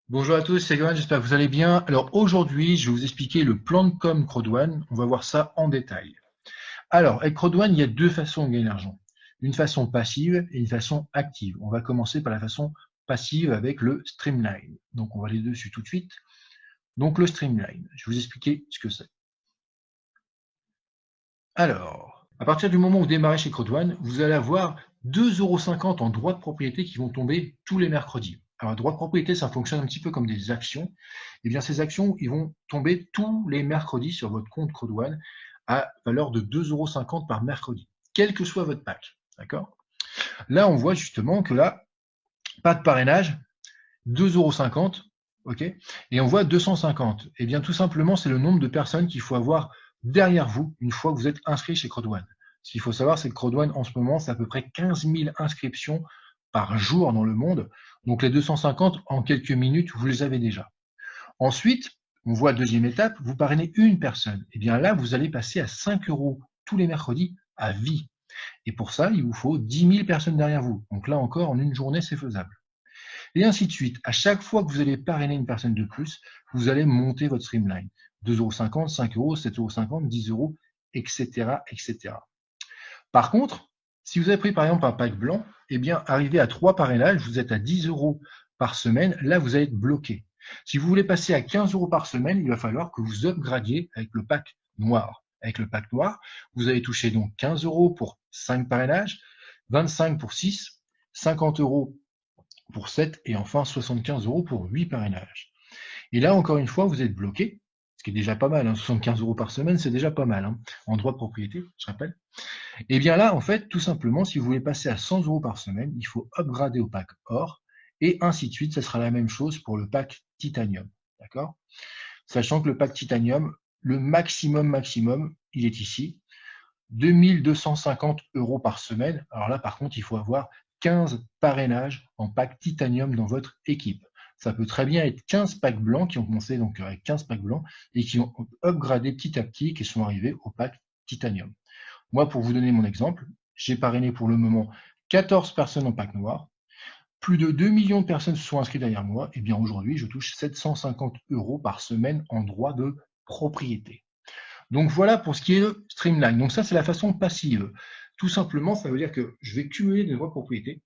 Bonjour à tous, c'est Johan, j'espère que vous allez bien. Alors aujourd'hui, je vais vous expliquer le plan de com Crowdone. On va voir ça en détail. Alors, avec Crowdone, il y a deux façons de gagner de l'argent. Une façon passive et une façon active. On va commencer par la façon passive avec le Streamline. Donc on va aller dessus tout de suite. Donc le Streamline, je vais vous expliquer ce que c'est. Alors, à partir du moment où vous démarrez chez Crowdone, vous allez avoir 2,50 € en droits de propriété qui vont tomber tous les mercredis. Alors, droits de propriété, ça fonctionne un petit peu comme des actions. Eh bien, ces actions, ils vont tomber tous les mercredis sur votre compte Crowdone à valeur de 2,50 € par mercredi, quel que soit votre pack. D'accord? Là, on voit justement que là, pas de parrainage, 2,50 €, ok, et on voit 250. Eh bien, tout simplement, c'est le nombre de personnes qu'il faut avoir derrière vous une fois que vous êtes inscrit chez Crowdone. Ce qu'il faut savoir, c'est que Crowdone, en ce moment, c'est à peu près 15 000 inscriptions par jour dans le monde. Donc, les 250, en quelques minutes, vous les avez déjà. Ensuite, on voit deuxième étape, vous parrainez une personne. Eh bien là, vous allez passer à 5 € tous les mercredis à vie. Et pour ça, il vous faut 10 000 personnes derrière vous. Donc là encore, en une journée, c'est faisable. Et ainsi de suite. À chaque fois que vous allez parrainer une personne de plus, vous allez monter votre streamline. 2,50 €, 5 €, 7,50 €, 10 €, etc., etc. Par contre, si vous avez pris par exemple un pack blanc, eh bien, arrivé à 3 parrainages, vous êtes à 10 € par semaine, là, vous allez être bloqué. Si vous voulez passer à 15 € par semaine, il va falloir que vous upgradiez avec le pack noir. Avec le pack noir, vous allez toucher donc 15 € pour 5 parrainages, 25 € pour 6, 50 € pour 7 et enfin 75 € pour 8 parrainages. Et là, encore une fois, vous êtes bloqué, ce qui est déjà pas mal, hein, 75 € par semaine, c'est déjà pas mal, hein, en droit de propriété, je rappelle. Et bien là, en fait, tout simplement, si vous voulez passer à 100 € par semaine, il faut upgrader au pack or, et ainsi de suite, ça sera la même chose pour le pack titanium, d'accord? Sachant que le pack titanium, le maximum, il est ici, 2250 € par semaine. Alors là, par contre, il faut avoir 15 parrainages en pack titanium dans votre équipe. Ça peut très bien être 15 packs blancs qui ont commencé donc avec 15 packs blancs et qui ont upgradé petit à petit, qui sont arrivés au pack titanium. Moi, pour vous donner mon exemple, j'ai parrainé pour le moment 14 personnes en pack noir. Plus de 2 millions de personnes se sont inscrites derrière moi. Et bien aujourd'hui, je touche 750 € par semaine en droit de propriété. Donc voilà pour ce qui est de Streamline. Donc ça, c'est la façon passive. Tout simplement, ça veut dire que je vais cumuler des droits de propriété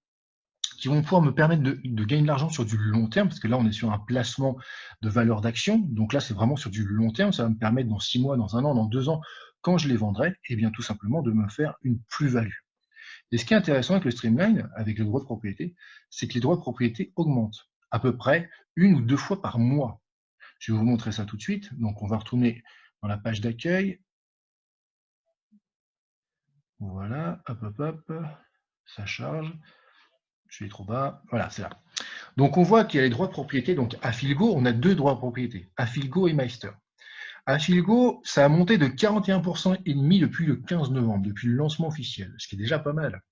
qui vont pouvoir me permettre de gagner de l'argent sur du long terme, parce que là, on est sur un placement de valeur d'action. Donc là, c'est vraiment sur du long terme. Ça va me permettre dans 6 mois, dans 1 an, dans 2 ans, quand je les vendrai, et bien tout simplement de me faire une plus-value. Et ce qui est intéressant avec le Streamline, avec les droits de propriété, c'est que les droits de propriété augmentent à peu près 1 ou 2 fois par mois. Je vais vous montrer ça tout de suite. Donc on va retourner dans la page d'accueil. Voilà, hop, hop, hop, ça charge. Je suis trop bas. Voilà, c'est là. Donc on voit qu'il y a les droits de propriété. Donc à Filgo, on a deux droits de propriété, à Filgo et Meister. À Filgo, ça a monté de 41% et demi depuis le 15 novembre, depuis le lancement officiel, ce qui est déjà pas mal.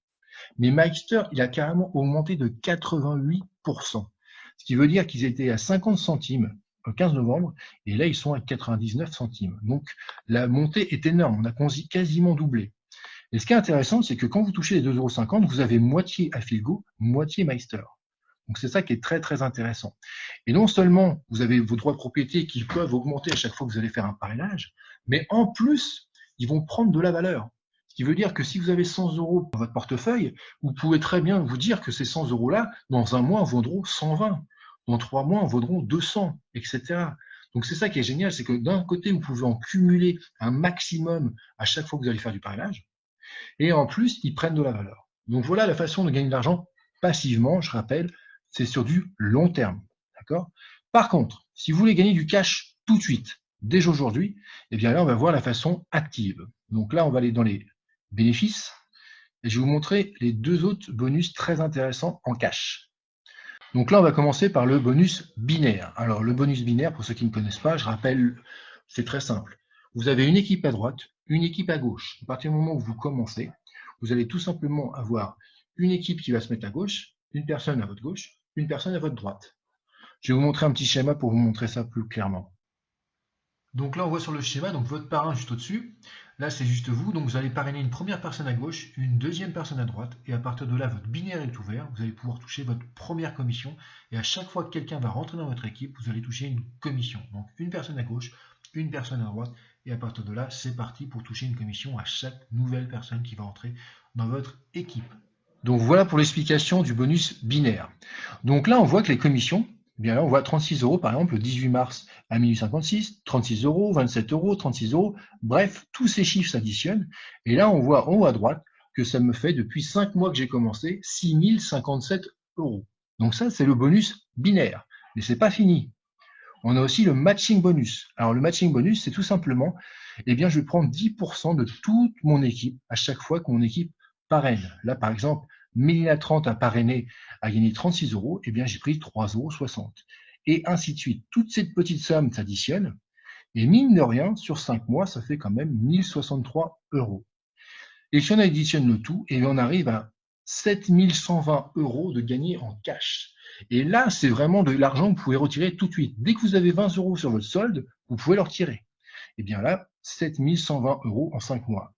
Mais Meister, il a carrément augmenté de 88%, ce qui veut dire qu'ils étaient à 50 centimes le 15 novembre et là ils sont à 99 centimes. Donc la montée est énorme, on a quasiment doublé. Et ce qui est intéressant, c'est que quand vous touchez les 2,50 €, vous avez moitié à Filgo, moitié Meister. Donc c'est ça qui est très très intéressant. Et non seulement vous avez vos droits de propriété qui peuvent augmenter à chaque fois que vous allez faire un parrainage, mais en plus, ils vont prendre de la valeur. Ce qui veut dire que si vous avez 100 € dans votre portefeuille, vous pouvez très bien vous dire que ces 100 € là, dans un mois, vaudront 120, dans 3 mois, vaudront 200, etc. Donc c'est ça qui est génial, c'est que d'un côté, vous pouvez en cumuler un maximum à chaque fois que vous allez faire du parrainage, et en plus, ils prennent de la valeur. Donc voilà la façon de gagner de l'argent passivement, je rappelle, c'est sur du long terme. D'accord? Par contre, si vous voulez gagner du cash tout de suite, dès aujourd'hui, eh bien là, on va voir la façon active. Donc là, on va aller dans les bénéfices et je vais vous montrer les deux autres bonus très intéressants en cash. Donc là, on va commencer par le bonus binaire. Alors, le bonus binaire, pour ceux qui ne connaissent pas, je rappelle, c'est très simple. Vous avez une équipe à droite, une équipe à gauche. À partir du moment où vous commencez, vous allez tout simplement avoir une équipe qui va se mettre à gauche, une personne à votre gauche, une personne à votre droite. Je vais vous montrer un petit schéma pour vous montrer ça plus clairement. Donc là, on voit sur le schéma, donc votre parrain juste au-dessus. Là, c'est juste vous, donc vous allez parrainer une première personne à gauche, une deuxième personne à droite, et à partir de là, votre binaire est ouvert, vous allez pouvoir toucher votre première commission, et à chaque fois que quelqu'un va rentrer dans votre équipe, vous allez toucher une commission. Donc une personne à gauche, une personne à droite, et à partir de là, c'est parti pour toucher une commission à chaque nouvelle personne qui va entrer dans votre équipe. Donc voilà pour l'explication du bonus binaire. Donc là, on voit que les commissions, eh bien là, on voit 36 € par exemple le 18 mars à minuit 56, 36 €, 27 €, 36 €, bref, tous ces chiffres s'additionnent. Et là, on voit en haut à droite que ça me fait depuis 5 mois que j'ai commencé 6 057 €. Donc ça, c'est le bonus binaire. Mais c'est pas fini. On a aussi le matching bonus. Alors le matching bonus, c'est tout simplement, eh bien, je vais prendre 10% de toute mon équipe à chaque fois que mon équipe parraine. Là, par exemple, Mélina 30 a parrainé, a gagné 36 €, eh bien, j'ai pris 3,60 €. Et ainsi de suite. Toutes ces petites sommes s'additionnent. Et mine de rien, sur 5 mois, ça fait quand même 1063 €. Et si on additionne le tout, eh bien, on arrive à 7120 € de gagné en cash. Et là, c'est vraiment de l'argent que vous pouvez retirer tout de suite. Dès que vous avez 20 € sur votre solde, vous pouvez le retirer. Et bien là, 7120 € en 5 mois.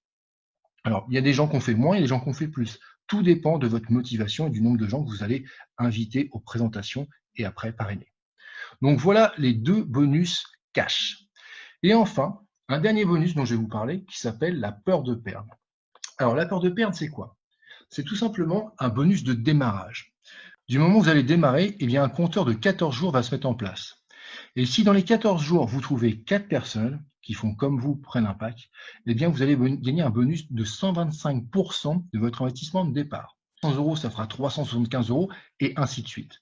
Alors, il y a des gens qui ont fait moins, il y a des gens qui ont fait plus. Tout dépend de votre motivation et du nombre de gens que vous allez inviter aux présentations et après parrainer. Donc voilà les deux bonus cash. Et enfin, un dernier bonus dont je vais vous parler qui s'appelle la peur de perdre. Alors la peur de perdre, c'est quoi? C'est tout simplement un bonus de démarrage. Du moment où vous allez démarrer, eh bien un compteur de 14 jours va se mettre en place. Et si dans les 14 jours, vous trouvez 4 personnes qui font comme vous, prennent un pack, eh bien vous allez gagner un bonus de 125% de votre investissement de départ. 100 €, ça fera 375 € et ainsi de suite.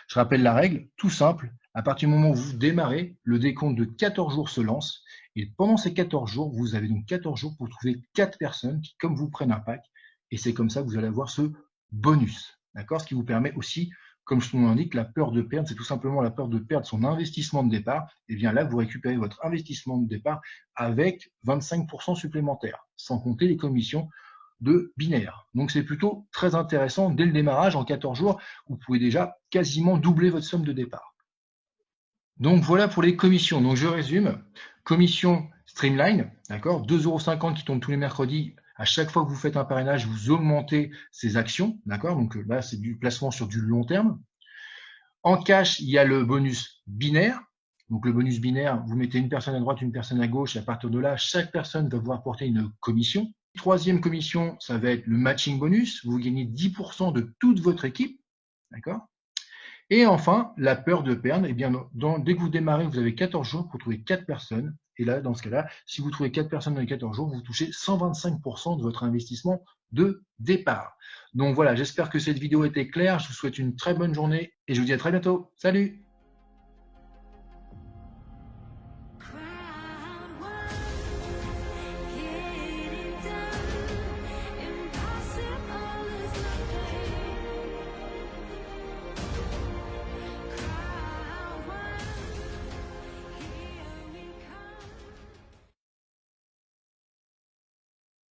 Je rappelle la règle, tout simple, à partir du moment où vous démarrez, le décompte de 14 jours se lance et pendant ces 14 jours, vous avez donc 14 jours pour trouver 4 personnes qui, comme vous, prennent un pack et c'est comme ça que vous allez avoir ce bonus. D'accord? Ce qui vous permet aussi, comme son nom l'indique, la peur de perdre, c'est tout simplement la peur de perdre son investissement de départ. Et bien là, vous récupérez votre investissement de départ avec 25% supplémentaires, sans compter les commissions de binaire. Donc c'est plutôt très intéressant. Dès le démarrage, en 14 jours, vous pouvez déjà quasiment doubler votre somme de départ. Donc voilà pour les commissions. Donc je résume. Commission Streamline, d'accord, 2,50 € qui tombent tous les mercredis. À chaque fois que vous faites un parrainage, vous augmentez ces actions, d'accord. Donc là, c'est du placement sur du long terme. En cash, il y a le bonus binaire. Donc le bonus binaire, vous mettez une personne à droite, une personne à gauche, et à partir de là, chaque personne va pouvoir porter une commission. Troisième commission, ça va être le matching bonus. Vous gagnez 10% de toute votre équipe, d'accord. Et enfin, la peur de perdre, eh bien, dès que vous démarrez, vous avez 14 jours pour trouver 4 personnes. Et là, dans ce cas-là, si vous trouvez 4 personnes dans les 14 jours, vous touchez 125% de votre investissement de départ. Donc voilà, j'espère que cette vidéo était claire. Je vous souhaite une très bonne journée et je vous dis à très bientôt. Salut!